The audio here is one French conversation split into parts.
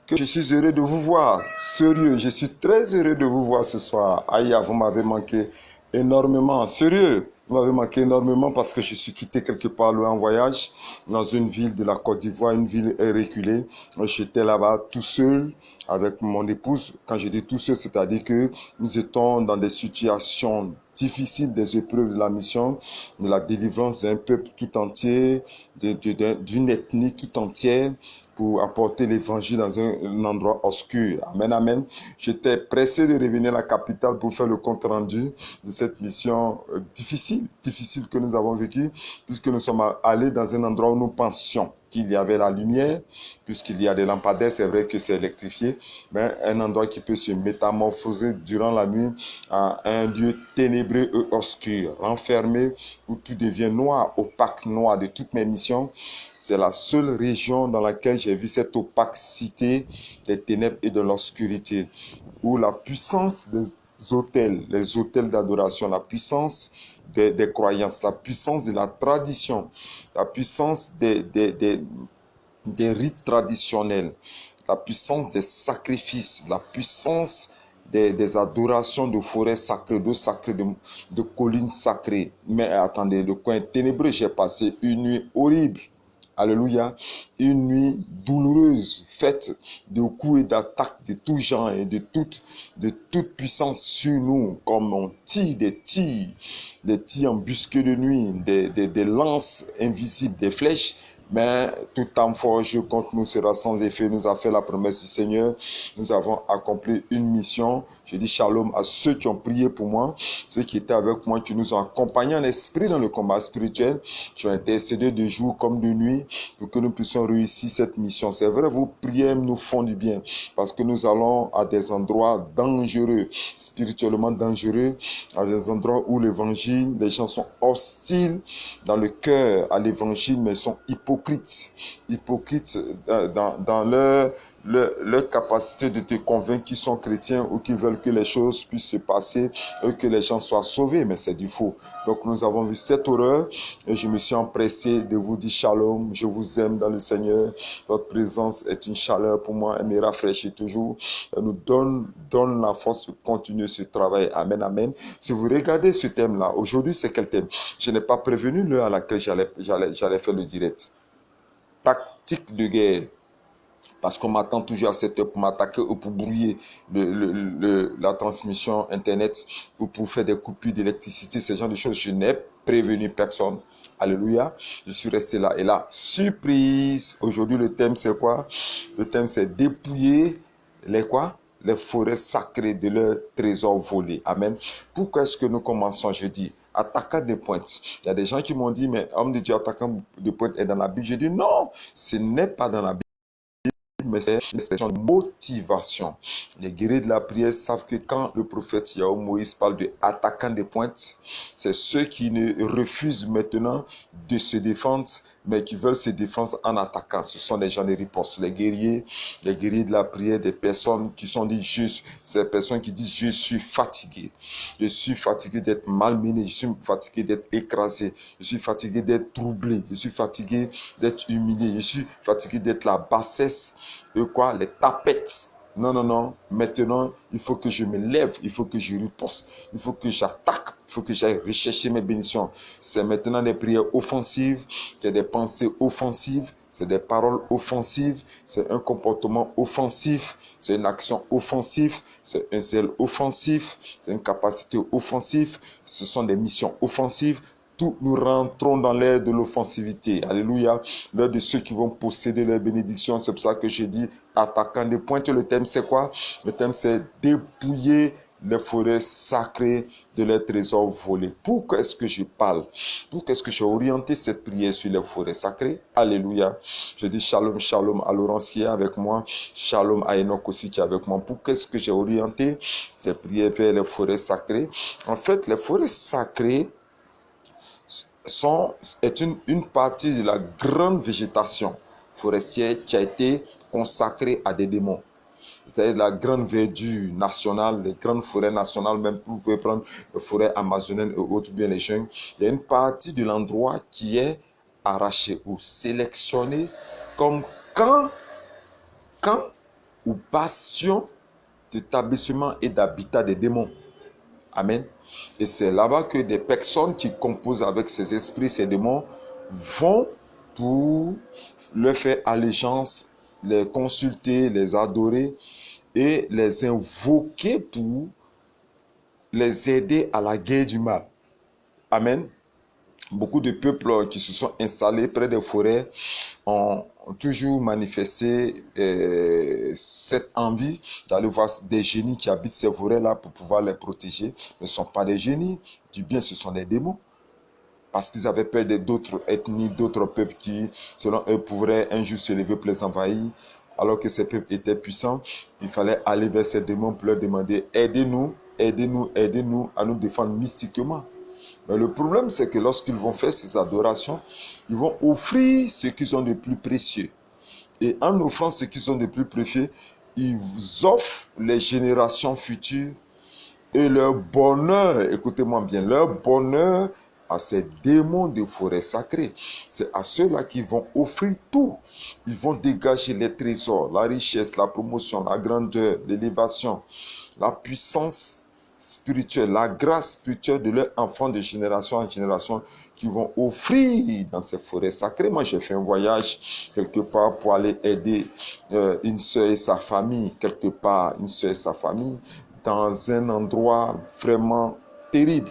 Que je suis heureux de vous voir. Sérieux, je suis très heureux de vous voir ce soir. Aïe, vous m'avez manqué énormément. Sérieux, vous m'avez manqué énormément parce que je suis quitté quelque part loin en voyage dans une ville de la Côte d'Ivoire, une ville reculée. J'étais là-bas tout seul avec mon épouse. Quand je dis tout seul, c'est-à-dire que nous étions dans des situations difficiles, des épreuves de la mission, de la délivrance d'un peuple tout entier, d'une ethnie tout entière, pour apporter l'évangile dans un endroit obscur. Amen, amen. J'étais pressé de revenir à la capitale pour faire le compte rendu de cette mission difficile que nous avons vécue, puisque nous sommes allés dans un endroit où nous pensions qu'il y avait la lumière, puisqu'il y a des lampadaires, c'est vrai que c'est électrifié, mais un endroit qui peut se métamorphoser durant la nuit à un lieu ténébreux et obscur, renfermé, où tout devient noir, opaque, noir de toutes mes missions. C'est la seule région dans laquelle j'ai vu cette opacité des ténèbres et de l'obscurité, où la puissance des hôtels, les hôtels d'adoration, la puissance des croyances, la puissance de la tradition, la puissance des rites traditionnels, la puissance des sacrifices, la puissance des adorations de forêts sacrées, d'eau sacrée, de collines sacrées. Mais attendez, le coin ténébreux, j'ai passé une nuit horrible. Alléluia. Une nuit douloureuse, faite de coups et d'attaques de tout genre et de toute puissance sur nous, comme on tire des tirs embusqués de nuit, des lances invisibles, des flèches. Mais tout temps forgé contre nous sera sans effet. Nous a fait la promesse du Seigneur. Nous avons accompli une mission. Je dis shalom à ceux qui ont prié pour moi, ceux qui étaient avec moi, qui nous ont accompagnés en esprit dans le combat spirituel, qui ont intercédé de jour comme de nuit pour que nous puissions réussir cette mission. C'est vrai, vos prières nous font du bien parce que nous allons à des endroits dangereux, spirituellement dangereux, à des endroits où l'évangile, les gens sont hostiles dans le cœur à l'évangile, mais sont hypocrites dans leur capacité de te convaincre qu'ils sont chrétiens ou qu'ils veulent que les choses puissent se passer et que les gens soient sauvés, mais c'est du faux. Donc nous avons vu cette horreur et je me suis empressé de vous dire shalom, je vous aime dans le Seigneur, votre présence est une chaleur pour moi, elle me rafraîchit toujours, elle nous donne la force de continuer ce travail, amen, amen. Si vous regardez ce thème-là, aujourd'hui c'est quel thème? Je n'ai pas prévenu l'heure à laquelle j'allais faire le direct. Tactique de guerre. Parce qu'on m'attend toujours à cette heure pour m'attaquer ou pour brouiller la transmission Internet ou pour faire des coupures d'électricité, ce genre de choses. Je n'ai prévenu personne. Alléluia. Je suis resté là. Et là, surprise. Aujourd'hui, le thème, c'est quoi? Le thème, c'est dépouiller les forêts sacrées de leurs trésors volés. Amen. Pourquoi est-ce que nous commençons jeudi? Attaquant des pointes. Il y a des gens qui m'ont dit, mais homme de Dieu, attaquant des pointes est dans la Bible. Je dis non, ce n'est pas dans la Bible, mais c'est une expression de motivation. Les guerriers de la prière savent que quand le prophète Yahweh Moïse parle de attaquant des pointes, c'est ceux qui ne refusent maintenant de se défendre, mais qui veulent se défendre en attaquant. Ce sont les gens de riposte, les guerriers de la prière, des personnes qui sont dit juste, ces personnes qui disent je suis fatigué d'être malmené, je suis fatigué d'être écrasé, je suis fatigué d'être troublé, je suis fatigué d'être humilié, je suis fatigué d'être la bassesse de quoi? Les tapettes. Non, non, non. Maintenant, il faut que je me lève, il faut que je riposte, il faut que j'attaque, il faut que j'aille rechercher mes bénédictions. C'est maintenant des prières offensives, c'est des pensées offensives, c'est des paroles offensives, c'est un comportement offensif, c'est une action offensive, c'est un zèle offensif, c'est une capacité offensive, ce sont des missions offensives. Tout nous rentrons dans l'ère de l'offensivité. Alléluia. L'ère de ceux qui vont posséder leurs bénédictions. C'est pour ça que j'ai dit attaquant des pointes. Le thème c'est quoi? Le thème c'est dépouiller les forêts sacrées de leurs trésors volés. Pourquoi est-ce que je parle? Pourquoi est-ce que j'ai orienté cette prière sur les forêts sacrées? Alléluia. Je dis shalom, shalom à Laurence qui est avec moi. Shalom à Enoch aussi qui est avec moi. Pourquoi est-ce que j'ai orienté cette prière vers les forêts sacrées? En fait, les forêts sacrées est une partie de la grande végétation forestière qui a été consacrée à des démons. C'est-à-dire la grande verdure nationale, les grandes forêts nationales, même vous pouvez prendre les forêts amazoniennes et autres, bien les jungles. Il y a une partie de l'endroit qui est arrachée ou sélectionnée comme quand ou bastion d'établissement et d'habitat des démons. Amen. Et c'est là-bas que des personnes qui composent avec ces esprits, ces démons, vont pour leur faire allégeance, les consulter, les adorer et les invoquer pour les aider à la guerre du mal. Amen. Beaucoup de peuples qui se sont installés près des forêts ont toujours manifesté cette envie d'aller voir des génies qui habitent ces forêts-là pour pouvoir les protéger. Ce ne sont pas des génies, du bien, ce sont des démons. Parce qu'ils avaient peur d'autres ethnies, d'autres peuples qui, selon eux, pourraient un jour se lever pour les envahir. Alors que ces peuples étaient puissants, il fallait aller vers ces démons pour leur demander « Aidez-nous, aidez-nous, aidez-nous à nous défendre mystiquement ». Mais le problème, c'est que lorsqu'ils vont faire ces adorations, ils vont offrir ce qu'ils ont de plus précieux. Et en offrant ce qu'ils ont de plus précieux, ils offrent les générations futures et leur bonheur, écoutez-moi bien, leur bonheur à ces démons de forêt sacrée. C'est à ceux-là qui vont offrir tout. Ils vont dégager les trésors, la richesse, la promotion, la grandeur, l'élévation, la puissance spirituelle, la grâce spirituelle de leurs enfants de génération en génération qui vont offrir dans ces forêts sacrées. Moi, j'ai fait un voyage quelque part pour aller aider une soeur et sa famille, quelque part, une soeur et sa famille, dans un endroit vraiment terrible.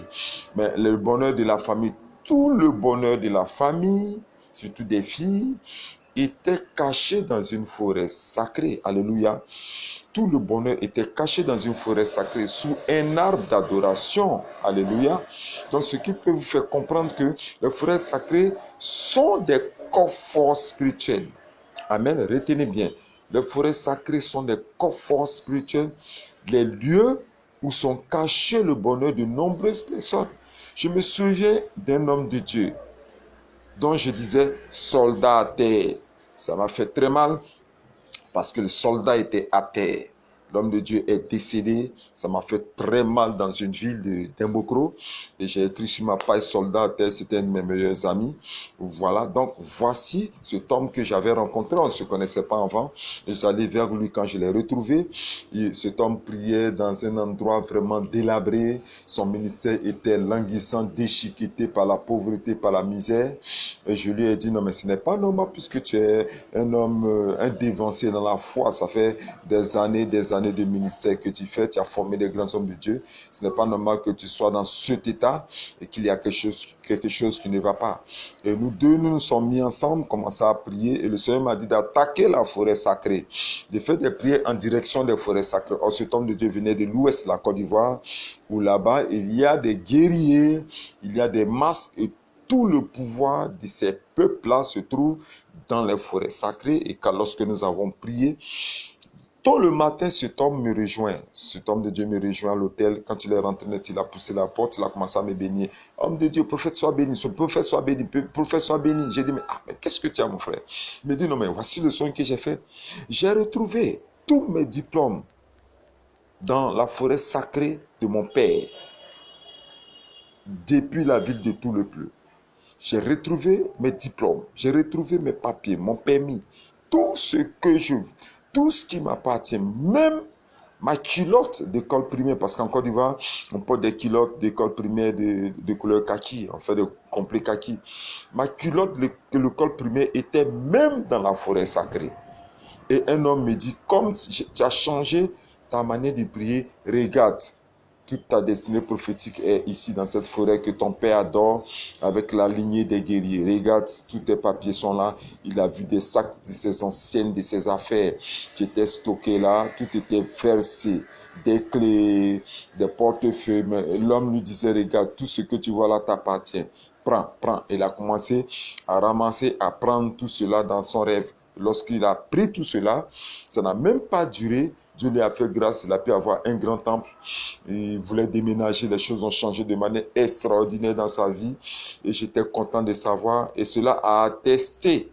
Mais le bonheur de la famille, tout le bonheur de la famille, surtout des filles, était caché dans une forêt sacrée. Alléluia. Tout le bonheur était caché dans une forêt sacrée, sous un arbre d'adoration. Alléluia. Donc, ce qui peut vous faire comprendre que les forêts sacrées sont des coffres spirituels. Amen. Retenez bien. Les forêts sacrées sont des coffres spirituels, les lieux où sont cachés le bonheur de nombreuses personnes. Je me souviens d'un homme de Dieu dont je disais soldat à terre. Ça m'a fait très mal parce que le soldat était à terre. L'homme de Dieu est décédé. Ça m'a fait très mal dans une ville d'Imbokro. Et j'ai écrit sur ma page soldat à terre. C'était un de mes meilleurs amis. Voilà. Donc, voici cet homme que j'avais rencontré. On ne se connaissait pas avant. Et j'allais vers lui quand je l'ai retrouvé. Et cet homme priait dans un endroit vraiment délabré. Son ministère était languissant, déchiqueté par la pauvreté, par la misère. Et je lui ai dit, non, mais ce n'est pas normal puisque tu es un homme, un dévancé dans la foi. Ça fait des années de ministère que tu fais. Tu as formé des grands hommes de Dieu. Ce n'est pas normal que tu sois dans cet état et qu'il y a quelque chose qui ne va pas. Et nous deux, nous nous sommes mis ensemble, commençons à prier. Et le Seigneur m'a dit d'attaquer la forêt sacrée. De faire des prières en direction des forêts sacrées. Or, cet homme de Dieu venait de l'ouest de la Côte d'Ivoire, où là-bas, il y a des guerriers, il y a des masques et tout le pouvoir de ces peuples-là se trouve dans les forêts sacrées. Et quand lorsque nous avons prié, tôt le matin, cet homme me rejoint. Cet homme de Dieu me rejoint à l'hôtel. Quand il est rentré net, il a poussé la porte, il a commencé à me bénir. Homme de Dieu, prophète, sois béni. Ce prophète, sois béni. Prophète, sois béni. J'ai dit, mais qu'est-ce que tu as, mon frère? Il me dit, non, mais voici le son que j'ai fait. J'ai retrouvé tous mes diplômes dans la forêt sacrée de mon père, depuis la ville de Toulepleu. J'ai retrouvé mes diplômes, j'ai retrouvé mes papiers, mon permis, tout ce que je veux, tout ce qui m'appartient, même ma culotte d'école primaire, parce qu'en Côte d'Ivoire, on porte des culottes d'école primaire de couleur kaki, on fait de complet kaki. Ma culotte de l'école primaire était même dans la forêt sacrée. Et un homme me dit, comme tu as changé ta manière de prier, regarde. Toute ta destinée prophétique est ici dans cette forêt que ton père adore avec la lignée des guerriers. Regarde, tous tes papiers sont là. Il a vu des sacs de ses anciennes, de ses affaires qui étaient stockés là. Tout était versé. Des clés, des portefeuilles. Mais l'homme lui disait, regarde, tout ce que tu vois là t'appartient. Prends, prends. Il a commencé à ramasser, à prendre tout cela dans son rêve. Lorsqu'il a pris tout cela, ça n'a même pas duré. Dieu lui a fait grâce, il a pu avoir un grand temple. Il voulait déménager, les choses ont changé de manière extraordinaire dans sa vie. Et j'étais content de savoir. Et cela a attesté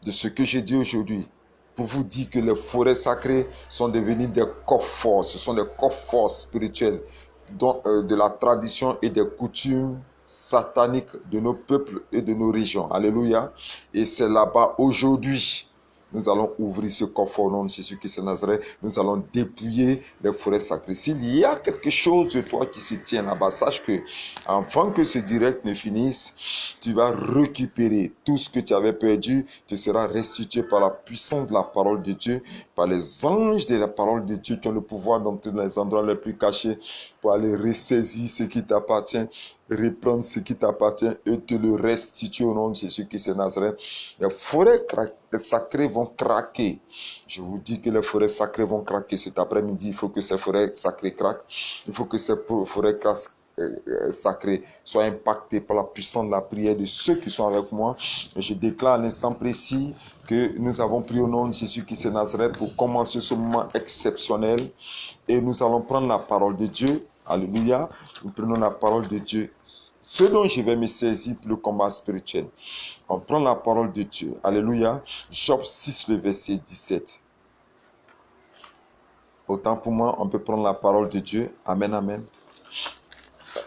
de ce que j'ai dit aujourd'hui. Pour vous dire que les forêts sacrées sont devenues des coffres. Ce sont des coffres spirituels de la tradition et des coutumes sataniques de nos peuples et de nos régions. Alléluia. Et c'est là-bas aujourd'hui nous allons ouvrir ce coffre au nom de Jésus-Christ de Nazareth. Nous allons dépouiller les forêts sacrées. S'il y a quelque chose de toi qui se tient là-bas, sache que avant que ce direct ne finisse, tu vas récupérer tout ce que tu avais perdu. Tu seras restitué par la puissance de la parole de Dieu, par les anges de la parole de Dieu qui ont le pouvoir dans tous les endroits les plus cachés pour aller ressaisir ce qui t'appartient, reprendre ce qui t'appartient et te le restituer au nom de Jésus-Christ de Nazareth. Les forêts sacrées vont craquer. Je vous dis que les forêts sacrées vont craquer cet après-midi. Il faut que ces forêts sacrées craquent. Il faut que ces forêts sacrées soient impactées par la puissance de la prière de ceux qui sont avec moi. Je déclare à l'instant précis que nous avons prié au nom de Jésus-Christ de Nazareth pour commencer ce moment exceptionnel et nous allons prendre la parole de Dieu. Alléluia. Nous prenons la parole de Dieu. Ce dont je vais me saisir pour le combat spirituel. On prend la parole de Dieu. Alléluia. Job 6, le verset 17. Autant pour moi, on peut prendre la parole de Dieu. Amen, amen.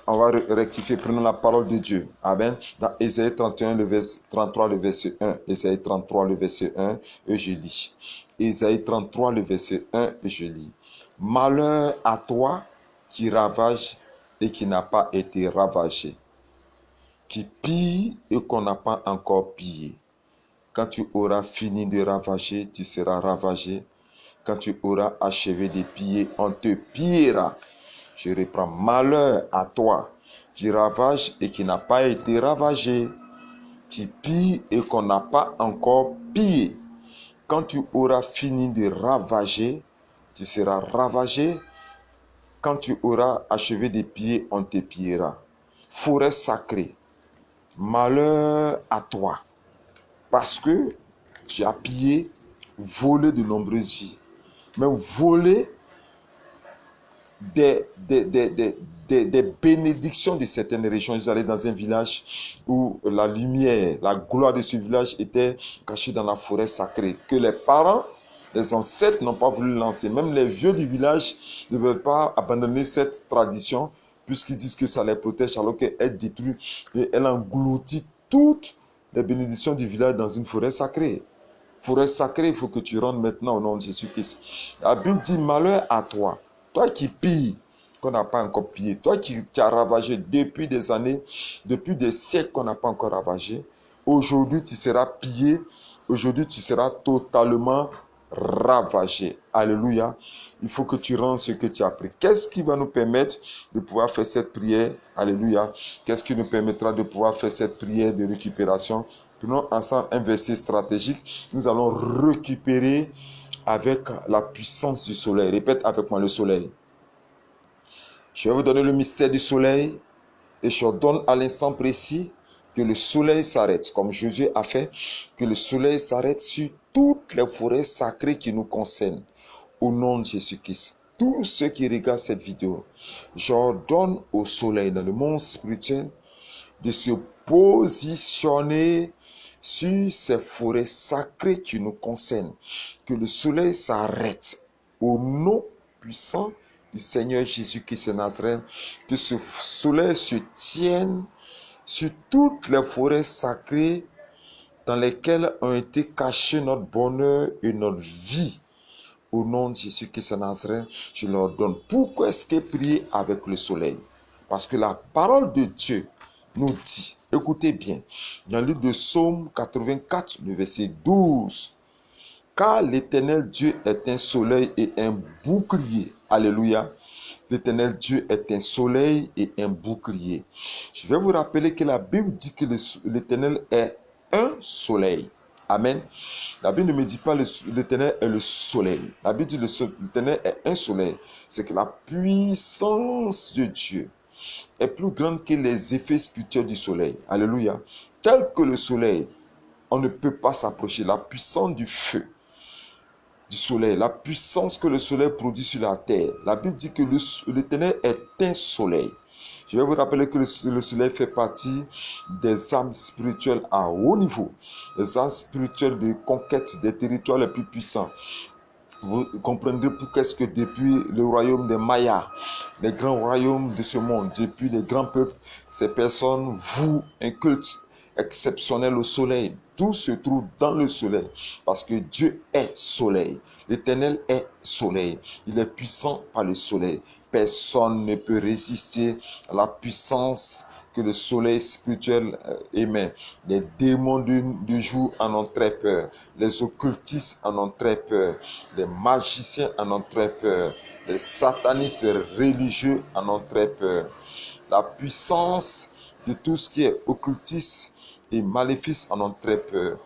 On va rectifier. Prenons la parole de Dieu. Amen. Dans Ésaïe 31, le verset 33, le verset 1. Ésaïe 33, le verset 1. Et je lis. Ésaïe 33, le verset 1. Et je lis. Malheur à toi qui ravage et qui n'a pas été ravagé, qui pille et qu'on n'a pas encore pillé. Quand tu auras fini de ravager, tu seras ravagé. Quand tu auras achevé de piller, on te pillera. Je reprends. Malheur à toi qui ravage et qui n'a pas été ravagé, qui pille et qu'on n'a pas encore pillé. Quand tu auras fini de ravager, tu seras ravagé. Quand tu auras achevé de piller, on te pillera. Forêt sacrée. Malheur à toi, parce que tu as pillé, volé de nombreuses vies, même volé des bénédictions de certaines régions. Ils allaient dans un village où la lumière, la gloire de ce village était cachée dans la forêt sacrée, que les parents, les ancêtres n'ont pas voulu lancer. Même les vieux du village ne veulent pas abandonner cette tradition, puisqu'ils disent que ça les protège, alors qu'elle détruit et elle engloutit toutes les bénédictions du village dans une forêt sacrée. Forêt sacrée, il faut que tu rentres maintenant au nom de Jésus-Christ. La Bible dit, malheur à toi, toi qui pilles, qu'on n'a pas encore pillé, toi qui as ravagé depuis des années, depuis des siècles qu'on n'a pas encore ravagé, aujourd'hui tu seras pillé, aujourd'hui tu seras totalement ravagé. Alléluia. Il faut que tu rendes ce que tu as pris. Qu'est-ce qui va nous permettre de pouvoir faire cette prière? Alléluia. Qu'est-ce qui nous permettra de pouvoir faire cette prière de récupération? Prenons ensemble un verset stratégique. Nous allons récupérer avec la puissance du soleil. Répète avec moi le soleil. Je vais vous donner le mystère du soleil et je donne à l'instant précis que le soleil s'arrête, comme Jésus a fait, que le soleil s'arrête sur toutes les forêts sacrées qui nous concernent. Au nom de Jésus-Christ, tous ceux qui regardent cette vidéo, j'ordonne au soleil dans le monde spirituel de se positionner sur ces forêts sacrées qui nous concernent. Que le soleil s'arrête au nom puissant du Seigneur Jésus-Christ de Nazareth. Que ce soleil se tienne sur toutes les forêts sacrées dans lesquelles ont été cachés notre bonheur et notre vie. Au nom de Jésus-Christ de Nazareth, je leur donne. Pourquoi est-ce que prier avec le soleil? Parce que la parole de Dieu nous dit, écoutez bien, dans le livre de Psaume 84, le verset 12, car l'Éternel Dieu est un soleil et un bouclier. Alléluia. L'Éternel Dieu est un soleil et un bouclier. Je vais vous rappeler que la Bible dit que l'Éternel est un soleil. Amen. La Bible ne me dit pas l'Éternel est le soleil. La Bible dit l'Éternel est un soleil. C'est que la puissance de Dieu est plus grande que les effets spirituels du soleil. Alléluia. Tel que le soleil, on ne peut pas s'approcher. La puissance du feu, du soleil, la puissance que le soleil produit sur la terre. La Bible dit que l'Éternel est un soleil. Je vais vous rappeler que le soleil fait partie des âmes spirituelles à haut niveau, des âmes spirituelles de conquête des territoires les plus puissants. Vous comprendrez pourquoi est-ce que depuis le royaume des Mayas, les grands royaumes de ce monde, depuis les grands peuples, ces personnes vouent un culte exceptionnel au soleil. tout se trouve dans le soleil. Parce que Dieu est soleil. L'Éternel est soleil. Il est puissant par le soleil. Personne ne peut résister à la puissance que le soleil spirituel émet. Les démons du jour en ont très peur. Les occultistes en ont très peur. Les magiciens en ont très peur. Les satanistes religieux en ont très peur. La puissance de tout ce qui est occultiste et maléfice en ont très peur.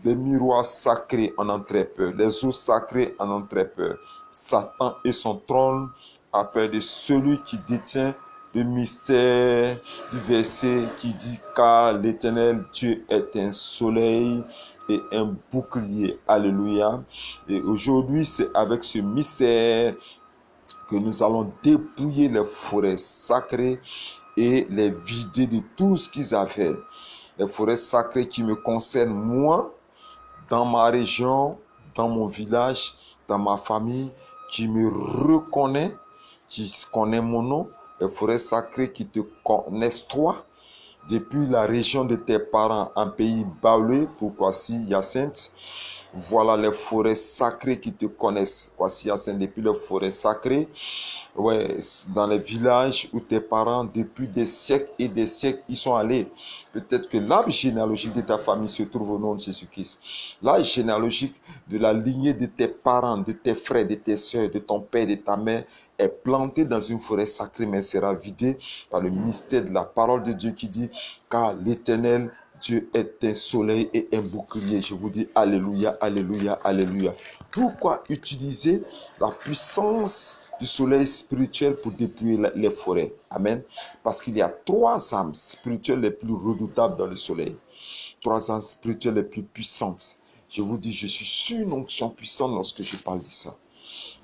Les miroirs sacrés en ont très peur. Les eaux sacrées en ont très peur. Satan et son trône a peur de celui qui détient le mystère du verset qui dit car l'Éternel Dieu est un soleil et un bouclier. Alléluia. Et aujourd'hui, c'est avec ce mystère que nous allons dépouiller les forêts sacrées et les vider de tout ce qu'ils avaient. Les forêts sacrées qui me concernent moi, dans ma région, dans mon village, dans ma famille, qui me reconnaît, qui connaît mon nom, les forêts sacrées qui te connaissent toi, depuis la région de tes parents, en pays Baoulé, pour Kwasi Hyacinthe. Voilà les forêts sacrées qui te connaissent. Kwasi Hyacinthe, depuis les forêts sacrées, ouais, dans les villages où tes parents, depuis des siècles et des siècles, ils sont allés. Peut-être que l'arbre généalogique de ta famille se trouve au nom de Jésus-Christ. L'arbre généalogique de la lignée de tes parents, de tes frères, de tes soeurs, de ton père, de ta mère, est planté dans une forêt sacrée, mais sera vidé par le mystère de la parole de Dieu qui dit, car l'Éternel Dieu est un soleil et un bouclier. Je vous dis alléluia, alléluia, alléluia. Pourquoi utiliser la puissance du soleil spirituel pour dépouiller les forêts? Amen. Parce qu'il y a 3 âmes spirituelles les plus redoutables dans le soleil. 3 âmes spirituelles les plus puissantes. Je vous dis, je suis sur une onction puissante lorsque je parle de ça.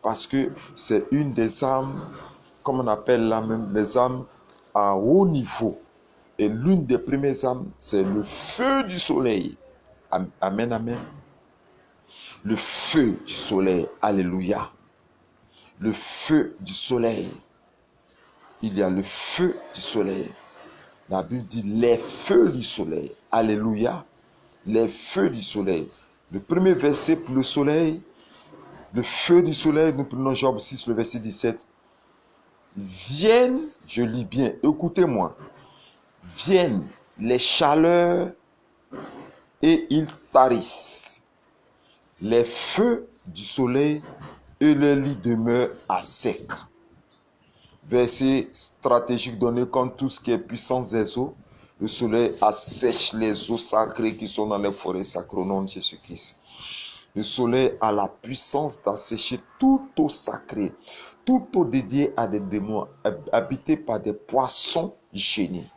Parce que c'est une des âmes, comme on appelle les âmes à haut niveau. Et l'une des premières âmes, c'est le feu du soleil. Amen, amen. Le feu du soleil. Alléluia. Le feu du soleil. Il y a le feu du soleil. La Bible dit les feux du soleil. Alléluia. Les feux du soleil. Le premier verset pour le soleil, le feu du soleil, nous prenons Job 6, le verset 17. Viennent, je lis bien, écoutez-moi. Viennent les chaleurs et ils tarissent. Les feux du soleil et le lit demeurent à sec. Verset stratégique donné comme tout ce qui est puissance des eaux. Le soleil assèche les eaux sacrées qui sont dans les forêts sacrées au nom de Jésus-Christ. Le soleil a la puissance d'assécher toute eau sacrée, toute eau dédiée à des démons, habitée par des poissons génies,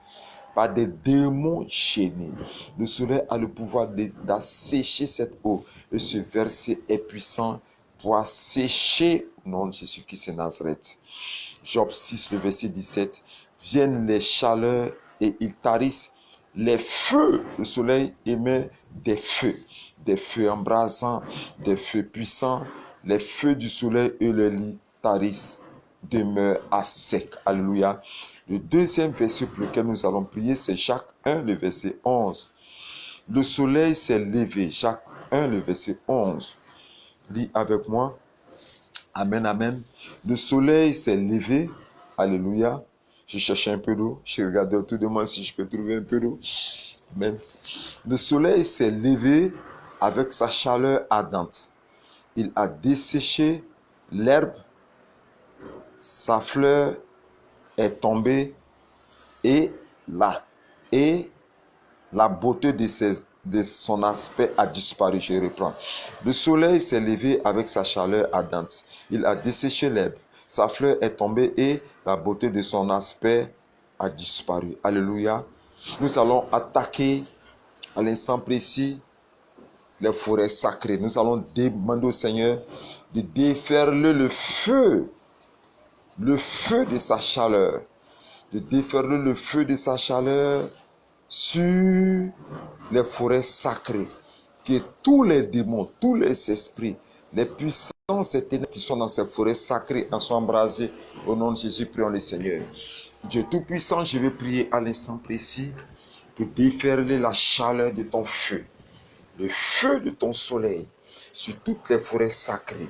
par des démons génies. Le soleil a le pouvoir d'assécher cette eau. Et ce verset est puissant pour assécher au nom de Jésus-Christ de Nazareth. Job 6, le verset 17. Viennent les chaleurs et ils tarissent. Les feux, le soleil émet des feux embrasants, des feux puissants. Les feux du soleil et le lit tarissent, demeurent à sec. Alléluia. Le deuxième verset pour lequel nous allons prier, c'est Jacques 1, le verset 11. Le soleil s'est levé. Jacques 1, le verset 11. Lis avec moi. Amen, amen. Le soleil s'est levé. Alléluia. Je cherchais un peu d'eau. Je regardais autour de moi si je peux trouver un peu d'eau. Amen. Le soleil s'est levé avec sa chaleur ardente. Il a desséché l'herbe. Sa fleur est tombée et la beauté de son aspect a disparu. Je reprends. Le soleil s'est levé avec sa chaleur ardente. Il a desséché l'herbe. Sa fleur est tombée et la beauté de son aspect a disparu. Alléluia. Nous allons attaquer à l'instant précis les forêts sacrées. Nous allons demander au Seigneur de déferler le feu de sa chaleur, de déferler le feu de sa chaleur sur les forêts sacrées, que tous les démons, tous les esprits, les puissances et ténèbres qui sont dans ces forêts sacrées en soient embrasés. Au nom de Jésus, prions le Seigneur. Dieu Tout-Puissant, je vais prier à l'instant précis pour déferler la chaleur de ton feu. le feu de ton soleil sur toutes les forêts sacrées,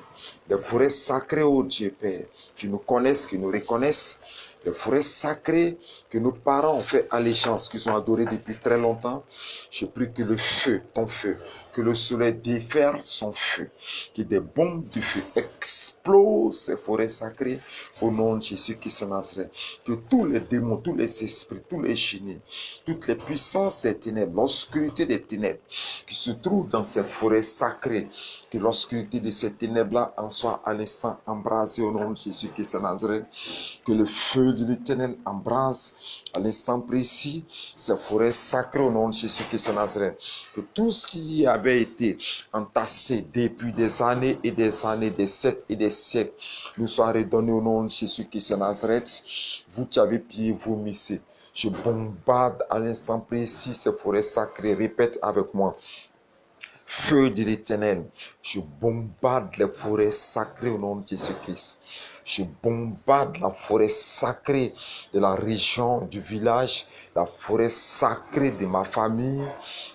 ô Dieu Père, qui nous connaissent, qui nous reconnaissent, les forêts sacrées que nos parents ont fait allégeance, qu'ils ont adorées depuis très longtemps. Je prie que le feu, ton feu, que le soleil déferle son feu, que des bombes de feu explosent ces forêts sacrées au nom de Jésus-Christ de Nazareth. Que tous les démons, tous les esprits, tous les génies, toutes les puissances des ténèbres, l'obscurité des ténèbres qui se trouvent dans ces forêts sacrées, que l'obscurité de ces ténèbres-là en soit à l'instant embrasée au nom de Jésus-Christ de Nazareth. Que le feu de l'Éternel embrase à l'instant précis ces forêts sacrées au nom de Jésus-Christ de Nazareth. Que tout ce qui avait été entassé depuis des années et des années, des siècles et des siècles, nous soit redonné au nom de Jésus-Christ de Nazareth. Vous qui avez pillé, vomissez. Je bombarde à l'instant précis ces forêts sacrées. Répète avec moi. Feu de l'Éternel, je bombarde les forêts sacrées au nom de Jésus-Christ. Je bombarde la forêt sacrée de la région, du village, la forêt sacrée de ma famille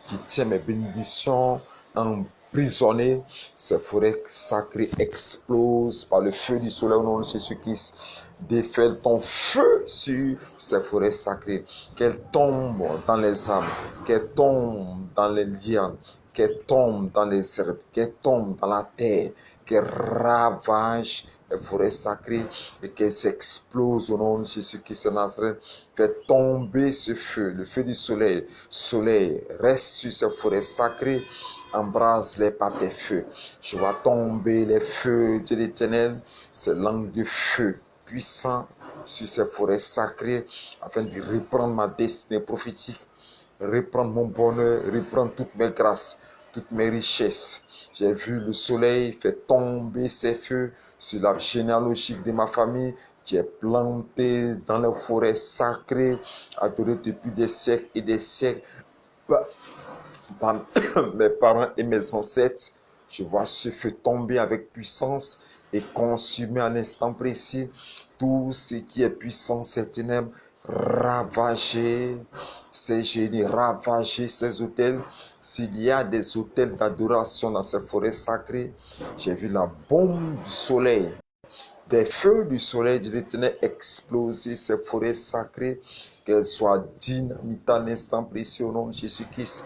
qui tient mes bénédictions emprisonnées. Ces forêts sacrées explosent par le feu du soleil au nom de Jésus-Christ. Déferle ton feu sur ces forêts sacrées, qu'elles tombent dans les arbres, qu'elles tombent dans les lianes, qu'elles tombent dans les herbes, qu'elles tombent dans la terre, qu'elles ravagent les forêts sacrées et qu'elles explosent au nom de Jésus-Christ de Nazareth. Fais tomber ce feu, le feu du soleil. Soleil, reste sur ces forêts sacrées, embrase-les par tes feux. Je vois tomber les feux de l'Éternel, ces langues de feu puissant sur ces forêts sacrées afin de reprendre ma destinée prophétique, reprendre mon bonheur, reprendre toutes mes grâces, toutes mes richesses. J'ai vu le soleil faire tomber ses feux sur la généalogie de ma famille qui est plantée dans les forêts sacrées, adorée depuis des siècles et des siècles par mes parents et mes ancêtres. Je vois ce feu tomber avec puissance et consumer à l'instant précis tout ce qui est puissant, ces ténèbres, ravager ces génies, ravager ces hôtels. S'il y a des hôtels d'adoration dans ces forêts sacrées, j'ai vu la bombe du soleil, des feux du soleil de l'Éternel exploser ces forêts sacrées, qu'elles soient dynamitées à l'instant précis au nom de Jésus-Christ,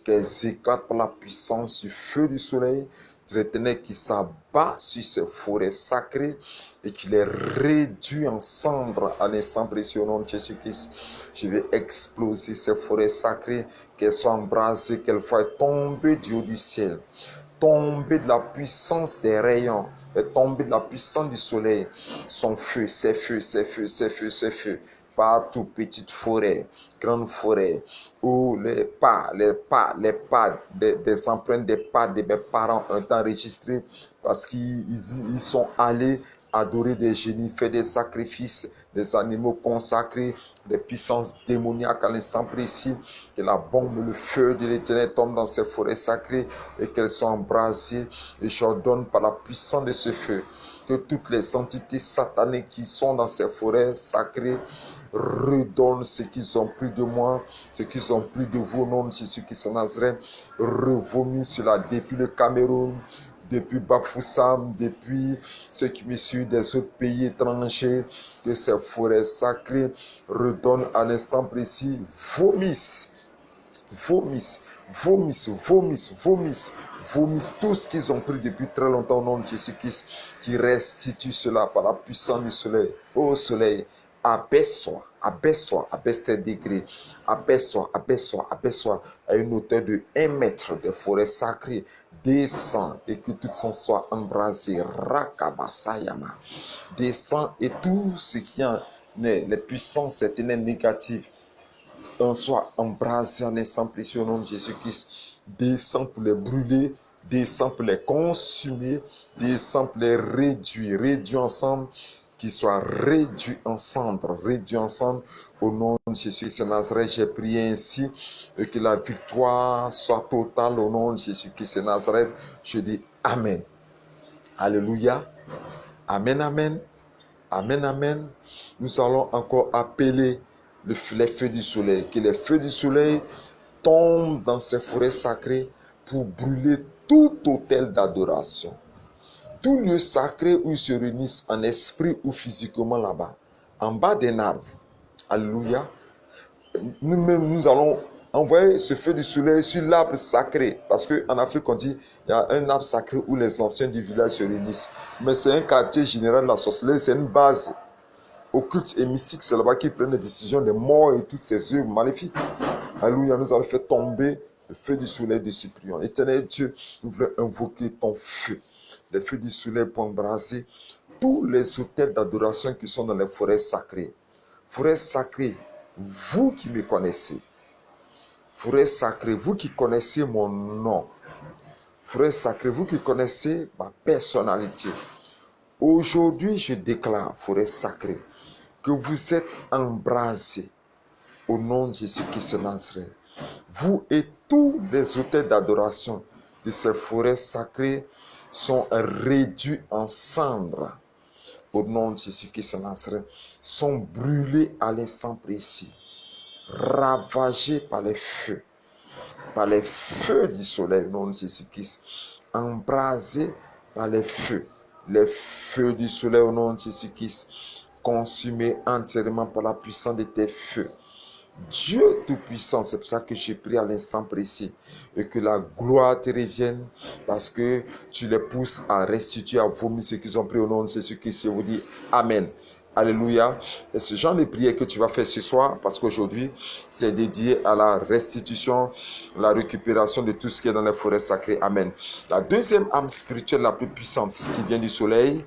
qu'elles éclatent par la puissance du feu du soleil de l'Éternel qui s'abat sur ces forêts sacrées et qui les réduit en cendres à l'instant précieux au nom de Jésus-Christ. Je vais exploser ces forêts sacrées, qu'elles soient embrasées, qu'elles fassent tomber du haut du ciel, tomber de la puissance des rayons, et tomber de la puissance du soleil, son feu, ses feux, ses feux, ses feux, ses feux, partout, petite forêt, grande forêt, où les pas des empreintes des pas de mes parents ont été enregistrés parce qu'ils sont allés adorer des génies, faire des sacrifices, des animaux consacrés, des puissances démoniaques à l'instant précis, que la bombe, le feu de l'Éternel tombe dans ces forêts sacrées et qu'elles soient embrasées. Et j'ordonne par la puissance de ce feu que toutes les entités sataniques qui sont dans ces forêts sacrées redonnent ce qu'ils ont pris de moi, ce qu'ils ont pris de vous au nom de Jésus-Christ de Nazareth, revomissent cela depuis le Cameroun, depuis Bafoussam, depuis ceux qui me suivent des autres pays étrangers, que ces forêts sacrées redonnent à l'instant précis, vomissent tout ce qu'ils ont pris depuis très longtemps au nom de Jésus-Christ, qui restitue cela par la puissance du soleil. Ô soleil, abaisse-toi, abaisse tes degrés, abaisse-toi à une hauteur de 1 mètre de forêt sacrée. Descends et que tout sang soit embrasé. Rakabasayama. Descends et tout ce qui en est, les puissances éternelles négatives, en soit embrasé en l'instant précieux au nom de Jésus-Christ. Descends pour les brûler, descends pour les consumer, descends pour les réduire ensemble, qu'ils soient réduits en cendres, au nom de Jésus-Christ de Nazareth. J'ai prié ainsi et que la victoire soit totale au nom de Jésus-Christ de Nazareth. Je dis Amen. Alléluia. Amen, amen. Amen, amen. Nous allons encore appeler les feux du soleil. Que les feux du soleil tombent dans ces forêts sacrées pour brûler tout autel d'adoration, tout lieu sacré où ils se réunissent en esprit ou physiquement là-bas, en bas d'un arbre. Alléluia. Nous-mêmes, nous allons envoyer ce feu du soleil sur l'arbre sacré. Parce qu'en Afrique, on dit il y a un arbre sacré où les anciens du village se réunissent. Mais c'est un quartier général de la sorcellerie, c'est une base occulte et mystique. C'est là-bas qu'ils prennent les décisions des morts et toutes ces œuvres maléfiques. Alléluia, nous allons faire tomber le feu du soleil de Cyprien. Éternel Dieu, nous voulons invoquer ton feu. Le feu du soleil pour embraser tous les autels d'adoration qui sont dans les forêts sacrées. Forêts sacrées, vous qui me connaissez. Forêts sacrées, vous qui connaissez mon nom. Forêts sacrées, vous qui connaissez ma personnalité. Aujourd'hui, je déclare, forêt sacrée, que vous êtes embrasés au nom de Jésus-Christ de Nazareth. Vous et tous les autels d'adoration de ces forêts sacrées sont réduits en cendres au nom de Jésus-Christ de Nazareth, sont brûlés à l'instant précis, ravagés par les feux du soleil au nom de Jésus-Christ, embrasés par les feux du soleil au nom de Jésus-Christ, consumés entièrement par la puissance de tes feux. Dieu Tout-Puissant, c'est pour ça que j'ai pris à l'instant précis et que la gloire te revienne parce que tu les pousses à restituer, à vomir ce qu'ils ont pris au nom de Jésus-Christ. Je vous dis Amen. Alléluia. C'est ce genre de prière que tu vas faire ce soir parce qu'aujourd'hui, c'est dédié à la restitution, la récupération de tout ce qui est dans les forêts sacrées. Amen. La deuxième âme spirituelle la plus puissante qui vient du soleil,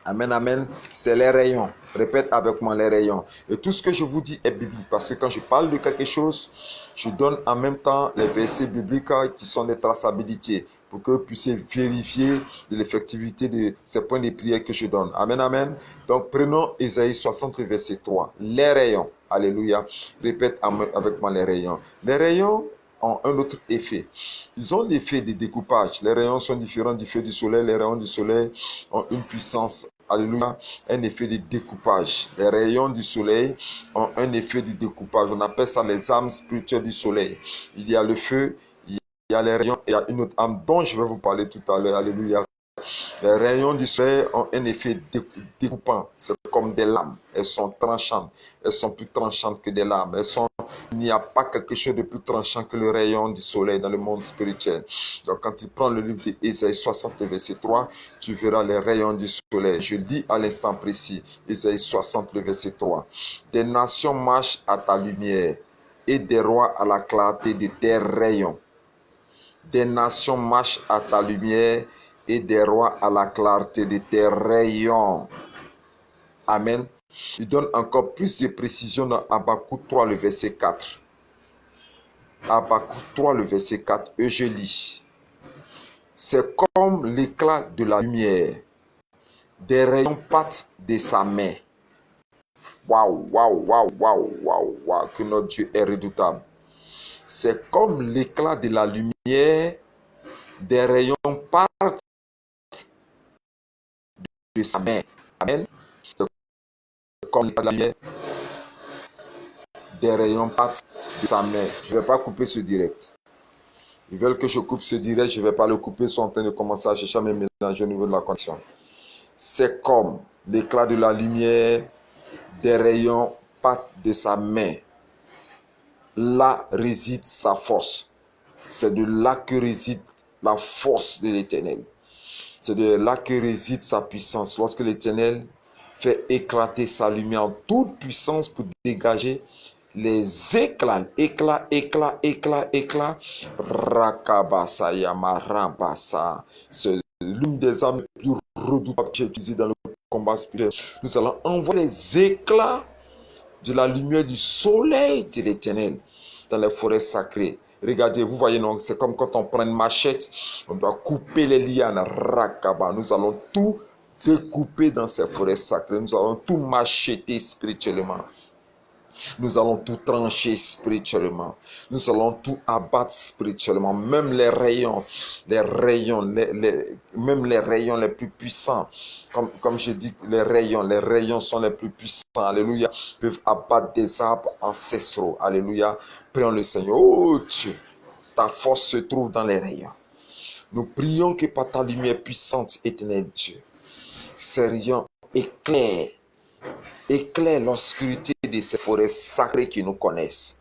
amen, amen, c'est les rayons. Répète avec moi les rayons. Et tout ce que je vous dis est biblique parce que quand je parle de quelque chose, je donne en même temps les versets bibliques qui sont des traçabilités pour que vous puissiez vérifier de l'effectivité de ces points de prière que je donne. Amen, amen. Donc prenons Ésaïe 60, verset 3. Les rayons. Alléluia. Répète avec moi les rayons. Les rayons ont un autre effet. Ils ont l'effet de découpage. Les rayons sont différents du feu du soleil. Les rayons du soleil ont une puissance, alléluia, un effet de découpage. Les rayons du soleil ont un effet de découpage. On appelle ça les âmes spirituelles du soleil. Il y a le feu, il y a les rayons, et il y a une autre âme dont je vais vous parler tout à l'heure. Alléluia. Les rayons du soleil ont un effet découpant. C'est comme des lames. Elles sont tranchantes. Elles sont plus tranchantes que des lames. Il n'y a pas quelque chose de plus tranchant que le rayon du soleil dans le monde spirituel. Donc quand tu prends le livre d'Ésaïe 60, verset 3, tu verras les rayons du soleil. Je lis à l'instant précis, Ésaïe 60, verset 3. Des nations marchent à ta lumière et des rois à la clarté de tes rayons. Des nations marchent à ta lumière et des rois à la clarté de tes rayons. Amen. Il donne encore plus de précision dans Habakkuk 3, le verset 4. Habakkuk 3, le verset 4, et je lis. C'est comme l'éclat de la lumière, des rayons partent de sa main. Waouh, waouh, waouh, waouh, waouh, waouh, que notre Dieu est redoutable. C'est comme l'éclat de la lumière, des rayons partent de sa main. Amen. C'est comme l'éclat de la lumière, des rayons partent de sa main. Je ne vais pas couper ce direct. Ils veulent que je coupe ce direct, je ne vais pas le couper. Ils sont en train de commencer à chercher à me mélanger au niveau de la connexion. C'est comme l'éclat de la lumière, des rayons partent de sa main. Là réside sa force. C'est de là que réside la force de l'Éternel. C'est de là que réside sa puissance. Lorsque l'Éternel fait éclater sa lumière en toute puissance pour dégager les éclats, éclats, rakabasa yamarambasa. C'est l'une des armes les plus redoutables que j'ai utilisées dans le combat spirituel. Nous allons envoyer les éclats de la lumière du soleil de l'Éternel dans les forêts sacrées. Regardez, vous voyez, non, c'est comme quand on prend une machette, on doit couper les lianes, rakaba. Nous allons tout découper dans ces forêts sacrées. Nous allons tout macheter spirituellement. Nous allons tout trancher spirituellement. Nous allons tout abattre spirituellement. Même les rayons, même les rayons les plus puissants. Comme je dis, les rayons sont les plus puissants. Alléluia. Peuvent abattre des arbres ancestraux. Alléluia. Prions le Seigneur. Oh Dieu. Ta force se trouve dans les rayons. Nous prions que par ta lumière puissante, éternel Dieu, ces rayons éclairent l'obscurité de ces forêts sacrées qui nous connaissent.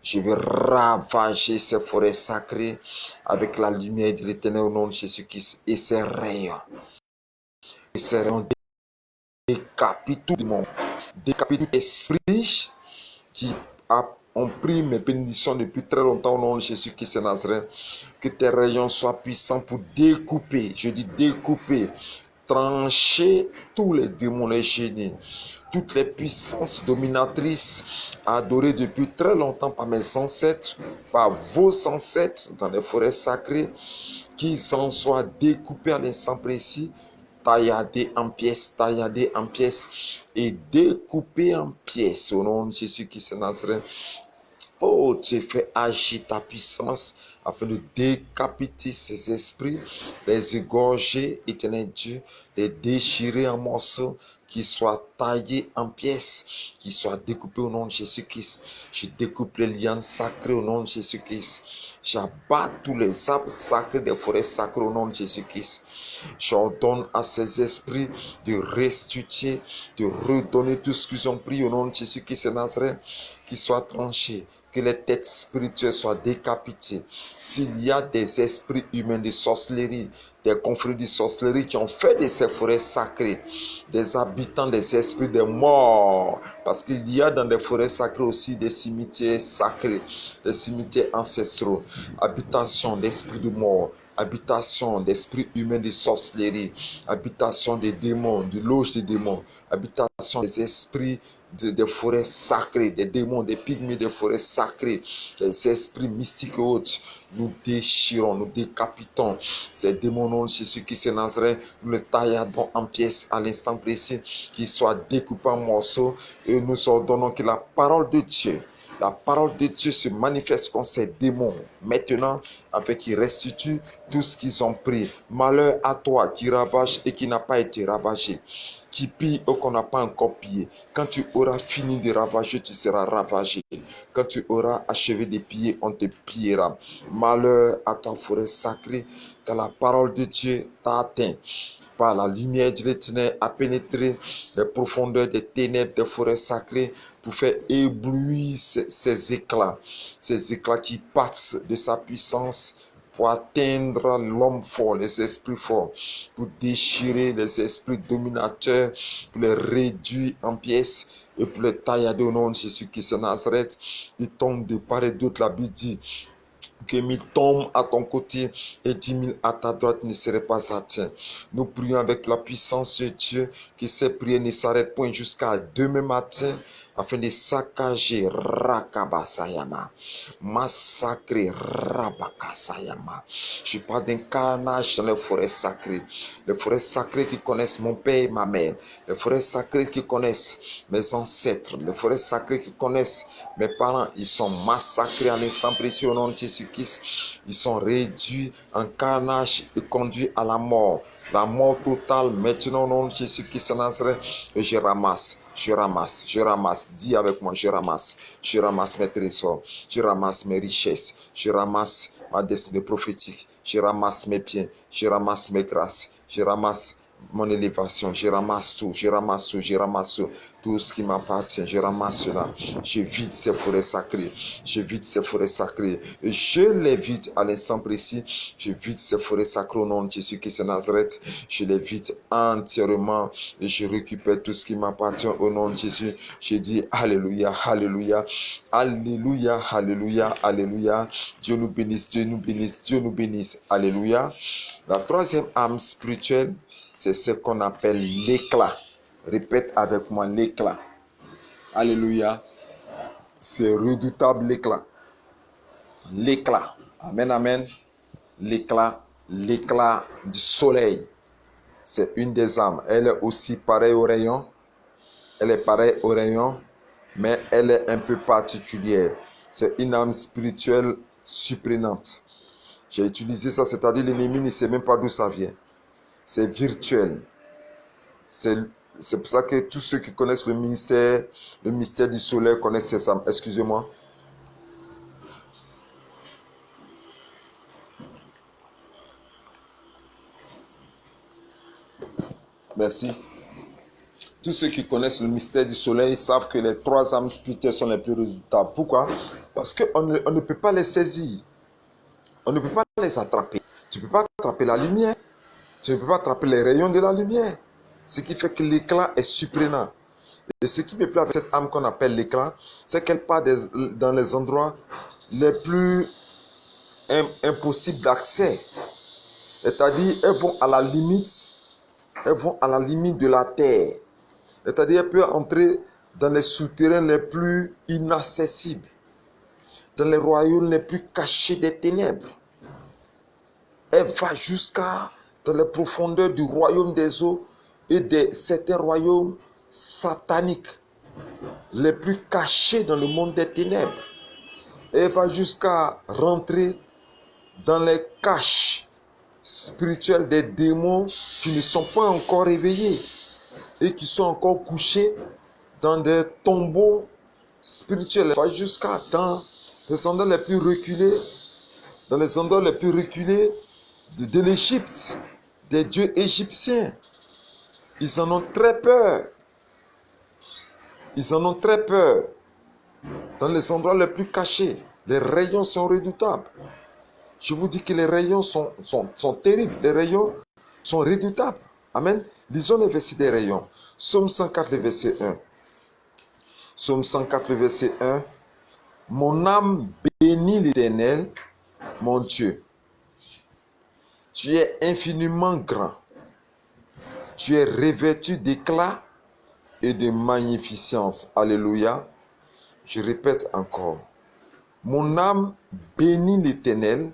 Je vais ravager ces forêts sacrées avec la lumière de l'Éternel au nom de Jésus-Christ et ces rayons. Et ces rayons décapitent tout le monde, décapitent tout esprit qui ont pris mes bénédictions depuis très longtemps au nom de Jésus-Christ de Nazareth. Que tes rayons soient puissants pour découper, je dis découper, trancher tous les démons, les génies, toutes les puissances dominatrices adorées depuis très longtemps par mes ancêtres, par vos ancêtres dans les forêts sacrées, qu'ils en soient découpés à l'instant précis, tailladés en pièces et découpés en pièces au nom de Jésus-Christ de Nazareth. Oh, tu fais agir ta puissance afin de décapiter ces esprits, les égorger, éternel Dieu, les déchirer en morceaux, qu'ils soient taillés en pièces, qu'ils soient découpés au nom de Jésus-Christ. Je découpe les lianes sacrées au nom de Jésus-Christ. J'abats tous les arbres sacrés des forêts sacrées au nom de Jésus-Christ. J'ordonne à ces esprits de restituer, de redonner tout ce qu'ils ont pris au nom de Jésus-Christ de Nazareth, qu'ils soient tranchés, que les têtes spirituelles soient décapitées. S'il y a des esprits humains de sorcellerie, des confrères de sorcellerie qui ont fait de ces forêts sacrées des habitants des esprits des morts, parce qu'il y a dans les forêts sacrées aussi des cimetières sacrés, des cimetières ancestraux, habitation d'esprits de mort, habitation d'esprits humains de sorcellerie, habitation des démons, de loges des démons, habitation des esprits des forêts sacrées, des démons, des pygmées des forêts sacrées, des esprits mystiques et autres. Nous déchirons, nous décapitons ces démons au nom de Jésus-Christ de Nazareth, nous les tailladons en pièces à l'instant précis, qu'ils soient découpés en morceaux et nous ordonnons que la parole de Dieu se manifeste contre ces démons maintenant, afin qu'ils restituent tout ce qu'ils ont pris. Malheur à toi qui ravage et qui n'a pas été ravagé, qui pille ou qu'on n'a pas encore pillé. Quand tu auras fini de ravager, tu seras ravagé. Quand tu auras achevé de piller, on te pillera. Malheur à ta forêt sacrée, car la parole de Dieu t'a atteint. Par la lumière de l'Éternel a pénétré les profondeurs des ténèbres des forêts sacrées pour faire éblouir ces éclats qui partent de sa puissance pour atteindre l'homme fort, les esprits forts, pour déchirer les esprits dominateurs, pour les réduire en pièces et pour les tailler au nom de Jésus-Christ de Nazareth. Il tombe de part et d'autre, la Bible dit que 1000 tombent à ton côté et 10 000 à ta droite ne seraient pas atteints. Nous prions avec la puissance de Dieu que ces prières ne s'arrêtent point jusqu'à demain matin afin de saccager Rakabasayama, massacrer Rabakasayama. Je parle d'un carnage dans les forêts sacrées qui connaissent mon père et ma mère, les forêts sacrées qui connaissent mes ancêtres, les forêts sacrées qui connaissent mes parents. Ils sont massacrés à l'instant précis au nom de Jésus-Christ. Ils sont réduits en carnage et conduits à la mort totale maintenant au nom de Jésus-Christ de Nazareth. Et je ramasse. Dis avec moi, je ramasse mes trésors, je ramasse mes richesses, je ramasse ma destinée prophétique, je ramasse mes biens, je ramasse mes grâces, je ramasse mon élévation, je ramasse tout ce qui m'appartient, je ramasse cela, je vide ces forêts sacrées, et je les vide à l'instant précis, je vide ces forêts sacrées au nom de Jésus-Christ de Nazareth, je les vide entièrement et je récupère tout ce qui m'appartient au nom de Jésus. Je dis alléluia, alléluia, alléluia, alléluia, alléluia. Dieu nous bénisse, Dieu nous bénisse, Dieu nous bénisse, alléluia. La troisième âme spirituelle, c'est ce qu'on appelle l'éclat. Répète avec moi, l'éclat. Alléluia. C'est redoutable l'éclat. L'éclat. Amen, amen. L'éclat du soleil. C'est une des âmes. Elle est aussi pareille au rayon. Mais elle est un peu particulière. C'est une âme spirituelle surprenante. J'ai utilisé ça, c'est-à-dire l'ennemi ne sait même pas d'où ça vient. C'est virtuel. C'est pour ça que tous ceux qui connaissent le mystère du soleil connaissent ces âmes. Excusez-moi. Merci. Tous ceux qui connaissent le mystère du soleil savent que les 3 âmes spirituelles sont les plus redoutables. Pourquoi? Parce qu'on ne peut pas les saisir. On ne peut pas les attraper. Tu ne peux pas attraper la lumière. Tu ne peux pas attraper les rayons de la lumière. Ce qui fait que l'éclat est surprenant. Et ce qui me plaît avec cette âme qu'on appelle l'éclat, c'est qu'elle part dans les endroits les plus impossibles d'accès. C'est-à-dire, elles vont à la limite de la terre. C'est-à-dire, elle peut entrer dans les souterrains les plus inaccessibles, dans les royaumes les plus cachés des ténèbres. Elle va jusqu'à dans les profondeurs du royaume des eaux et de certains royaumes sataniques, les plus cachés dans le monde des ténèbres. Elle va jusqu'à rentrer dans les caches spirituelles des démons qui ne sont pas encore réveillés et qui sont encore couchés dans des tombeaux spirituels. Elle va jusqu'à dans les endroits les plus reculés, de l'Égypte, des dieux égyptiens. Ils en ont très peur. Ils en ont très peur. Dans les endroits les plus cachés, les rayons sont redoutables. Je vous dis que les rayons sont terribles. Les rayons sont redoutables. Amen. Lisons les versets des rayons. Psaume 104, le verset 1. Psaume 104, le verset 1. Mon âme bénit l'Éternel, mon Dieu. Tu es infiniment grand. Tu es revêtu d'éclat et de magnificence. Alléluia. Je répète encore. Mon âme bénit l'Éternel,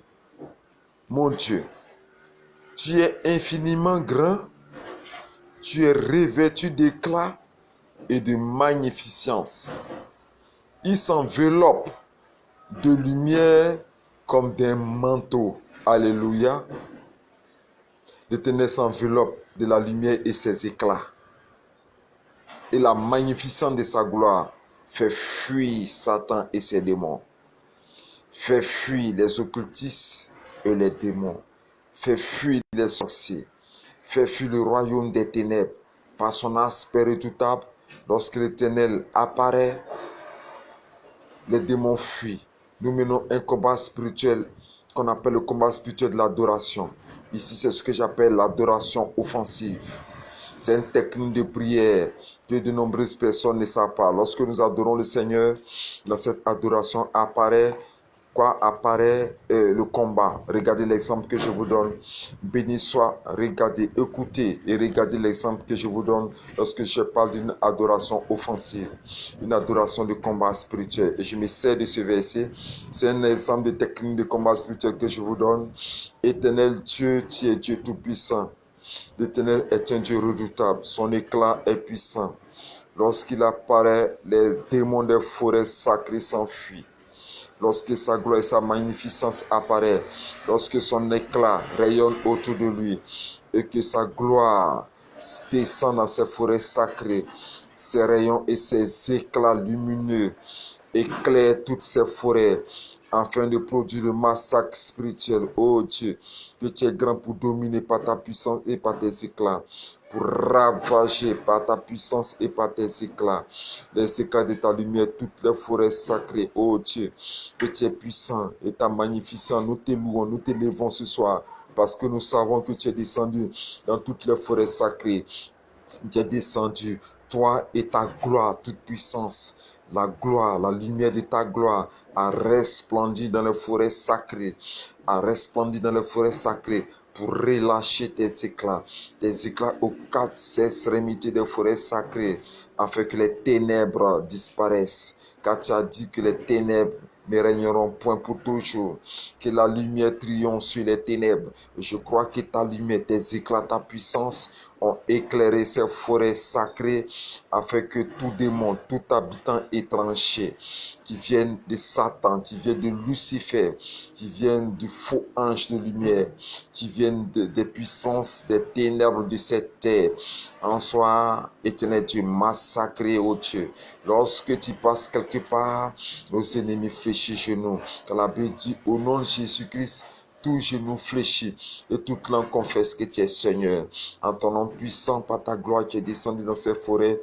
mon Dieu. Tu es infiniment grand. Tu es revêtu d'éclat et de magnificence. Il s'enveloppe de lumière comme d'un manteau. Alléluia. L'Éternel s'enveloppe de la lumière et ses éclats. Et la magnificence de sa gloire fait fuir Satan et ses démons. Fait fuir les occultistes et les démons. Fait fuir les sorciers. Fait fuir le royaume des ténèbres. Par son aspect redoutable, lorsque l'Éternel apparaît, les démons fuient. Nous menons un combat spirituel qu'on appelle le combat spirituel de l'adoration. Ici, c'est ce que j'appelle l'adoration offensive. C'est une technique de prière que de nombreuses personnes ne savent pas. Lorsque nous adorons le Seigneur, dans cette adoration apparaît le combat. Regardez l'exemple que je vous donne. Béni soit, regardez, écoutez et regardez l'exemple que je vous donne lorsque je parle d'une adoration offensive, une adoration de combat spirituel. Et je me sers de ce verset. C'est un exemple de technique de combat spirituel que je vous donne. Éternel Dieu, tu es Dieu tout-puissant. L'Éternel est un Dieu redoutable. Son éclat est puissant. Lorsqu'il apparaît, les démons des forêts sacrées s'enfuient. Lorsque sa gloire et sa magnificence apparaissent, lorsque son éclat rayonne autour de lui et que sa gloire descend dans ces forêts sacrées, ses rayons et ses éclats lumineux éclairent toutes ces forêts afin de produire le massacre spirituel. Oh Dieu, que tu es grand pour dominer par ta puissance et par tes éclats, pour ravager par ta puissance et par tes éclats, les éclats de ta lumière, toutes les forêts sacrées. Oh Dieu, que tu es puissant et ta magnificent. Nous te louons, nous te levons ce soir, parce que nous savons que tu es descendu dans toutes les forêts sacrées. Tu es descendu, toi et ta gloire, toute puissance. La gloire, la lumière de ta gloire a resplendi dans les forêts sacrées, pour relâcher tes éclats aux 4 extrémités des forêts sacrées, afin que les ténèbres disparaissent. Car tu as dit que les ténèbres ne régneront point pour toujours, que la lumière triomphe sur les ténèbres. Je crois que ta lumière, tes éclats, ta puissance ont éclairé ces forêts sacrées, afin que tout démon, tout habitant étranger qui viennent de Satan, qui viennent de Lucifer, qui viennent du faux ange de lumière, qui viennent des puissances, des ténèbres de cette terre, en soit, éternel Dieu, massacré, ô Dieu. Lorsque tu passes quelque part, nos ennemis fléchissent genoux. Car la Bible dit, au nom de Jésus-Christ, tout genou fléchit et toute langue confesse que tu es Seigneur. En ton nom puissant, par ta gloire qui est descendue dans ces forêts,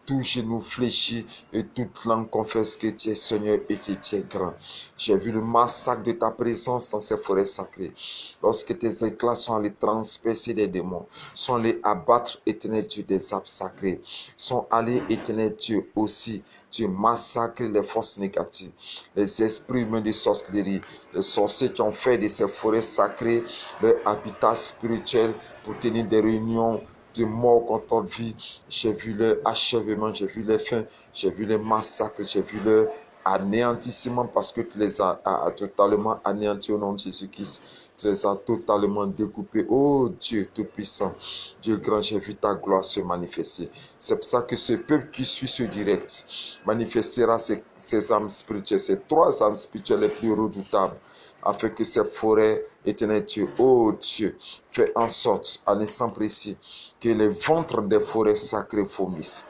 tout genou fléchit et toute langue confesse que tu es Seigneur et que tu es grand. J'ai vu le massacre de ta présence dans ces forêts sacrées. Lorsque tes éclats sont allés transpercer des démons, sont allés abattre, éternel Dieu, des arbres sacrés, sont allés, éternel Dieu, aussi, tu massacres les forces négatives, les esprits humains de sorcellerie, les sorciers qui ont fait de ces forêts sacrées leur habitat spirituel pour tenir des réunions de mort contre notre vie. J'ai vu leur achèvement, j'ai vu les fins, j'ai vu les massacres, j'ai vu leur anéantissement parce que tu les as totalement anéantis au nom de Jésus-Christ. Tu les as totalement découpés. Oh Dieu Tout-Puissant, Dieu grand, j'ai vu ta gloire se manifester. C'est pour ça que ce peuple qui suit ce direct manifestera ses âmes spirituelles, ces trois âmes spirituelles les plus redoutables, afin que ces forêts, éternel Dieu, oh Dieu, fais en sorte, à l'instant précis, que les ventres des forêts sacrées vomissent,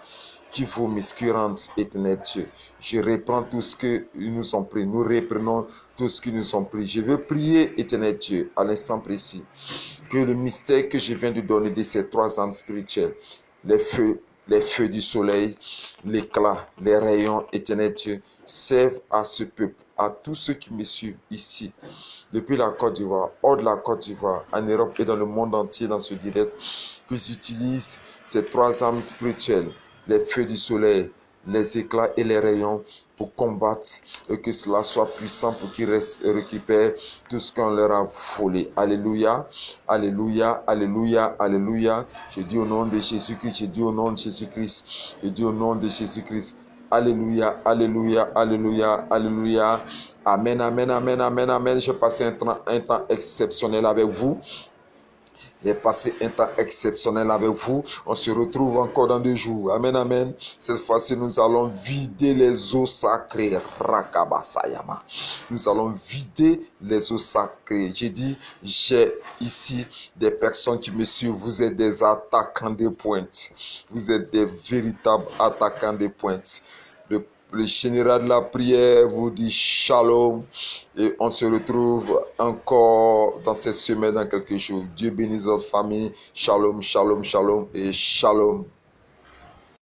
qui vomissent, qui rendent, éternel Dieu. Je reprends tout ce que nous ont pris, nous reprenons tout ce qui nous ont pris. Je veux prier, éternel Dieu, à l'instant précis, que le mystère que je viens de donner de ces trois âmes spirituelles, les feux du soleil, l'éclat, les rayons, éternel Dieu, servent à ce peuple, à tous ceux qui me suivent ici, depuis la Côte d'Ivoire, hors de la Côte d'Ivoire, en Europe et dans le monde entier dans ce direct, que j'utilise ces trois armes spirituelles, les feux du soleil, les éclats et les rayons, pour combattre et que cela soit puissant pour qu'ils récupèrent tout ce qu'on leur a volé. Alléluia, alléluia, alléluia, alléluia. Je dis au nom de Jésus-Christ, je dis au nom de Jésus-Christ, je dis au nom de Jésus-Christ. Alléluia, alléluia, alléluia, alléluia. Amen, amen, amen, amen, amen. Je passe un temps exceptionnel avec vous. J'ai passé un temps exceptionnel avec vous. On se retrouve encore dans 2 jours. Amen, amen. Cette fois-ci, nous allons vider les eaux sacrées. Rakabasayama. Nous allons vider les eaux sacrées. J'ai dit, j'ai ici des personnes qui me suivent. Vous êtes des attaquants de pointe. Vous êtes des véritables attaquants de pointe. Le général de la prière vous dit shalom et on se retrouve encore dans cette semaine dans quelques jours. Dieu bénisse votre famille. Shalom, shalom, shalom et shalom.